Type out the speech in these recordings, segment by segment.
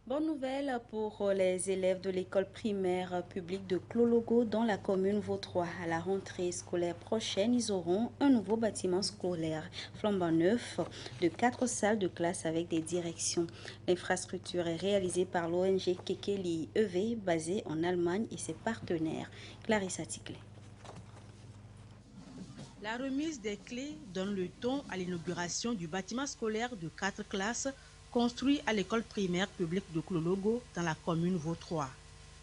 Bonne nouvelle pour les élèves de l'école primaire publique de Clologo dans la commune Vautrois. À la rentrée scolaire prochaine, ils auront un nouveau bâtiment scolaire flambant neuf de 4 salles de classe avec des directions. L'infrastructure est réalisée par l'ONG Kekeli EV basée en Allemagne et ses partenaires. Clarissa Ticlé. La remise des clés donne le ton à l'inauguration du bâtiment scolaire de 4 classes construit à l'école primaire publique de Clologo dans la commune Vautrois.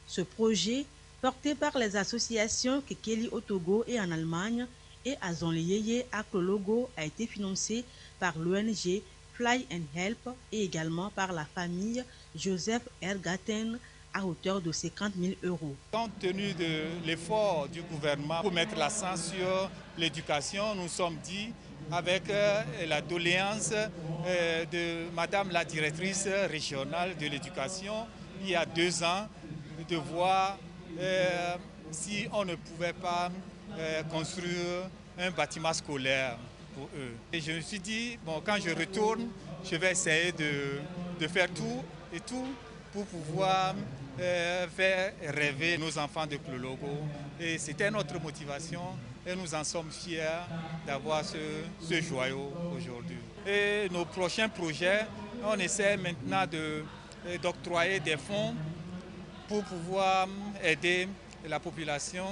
Ce projet, porté par les associations Kekeli au Togo et en Allemagne et Azonleyeye à Clologo, a été financé par l'ONG Fly and Help et également par la famille Joseph Ergaten à hauteur de 50 000 €. Compte tenu de l'effort du gouvernement pour mettre l'accent sur l'éducation, nous sommes dit avec la doléance de Madame la directrice régionale de l'éducation il y a 2 ans de voir si on ne pouvait pas construire un bâtiment scolaire pour eux. Et je me suis dit, bon, quand je retourne, je vais essayer de faire tout pour pouvoir faire rêver nos enfants de Clologo. Et c'était notre motivation et nous en sommes fiers d'avoir ce joyau aujourd'hui. Et nos prochains projets, on essaie maintenant d'octroyer des fonds pour pouvoir aider la population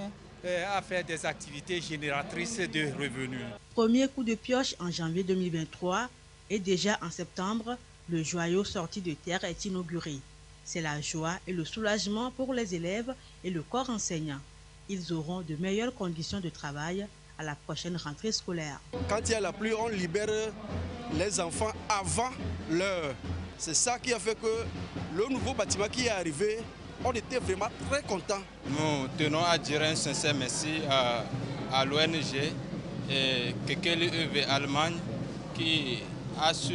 à faire des activités génératrices de revenus. Premier coup de pioche en janvier 2023 et déjà en septembre, le joyau sorti de terre est inauguré. C'est la joie et le soulagement pour les élèves et le corps enseignant. Ils auront de meilleures conditions de travail à la prochaine rentrée scolaire. Quand il y a la pluie, on libère les enfants avant l'heure. C'est ça qui a fait que le nouveau bâtiment qui est arrivé, on était vraiment très contents. Nous tenons à dire un sincère merci à l'ONG et Kekeli EV Allemagne qui a su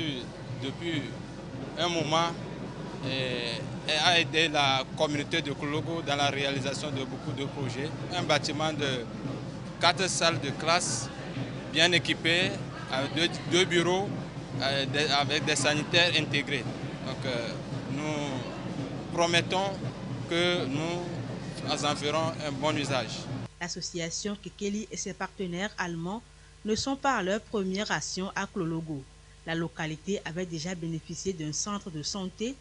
depuis un moment et a aidé la communauté de Clologo dans la réalisation de beaucoup de projets. Un bâtiment de 4 salles de classe bien équipées, avec 2 bureaux avec des sanitaires intégrés. Donc nous promettons que nous en ferons un bon usage. L'association Kekeli et ses partenaires allemands ne sont pas à leur première ration à Clologo. La localité avait déjà bénéficié d'un centre de santé,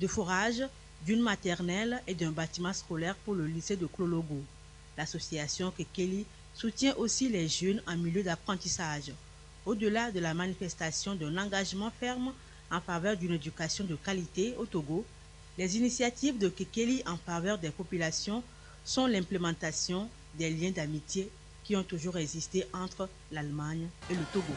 de forage, d'une maternelle et d'un bâtiment scolaire pour le lycée de Clologo. L'association Kekeli soutient aussi les jeunes en milieu d'apprentissage. Au-delà de la manifestation d'un engagement ferme en faveur d'une éducation de qualité au Togo, les initiatives de Kekeli en faveur des populations sont l'implémentation des liens d'amitié qui ont toujours existé entre l'Allemagne et le Togo.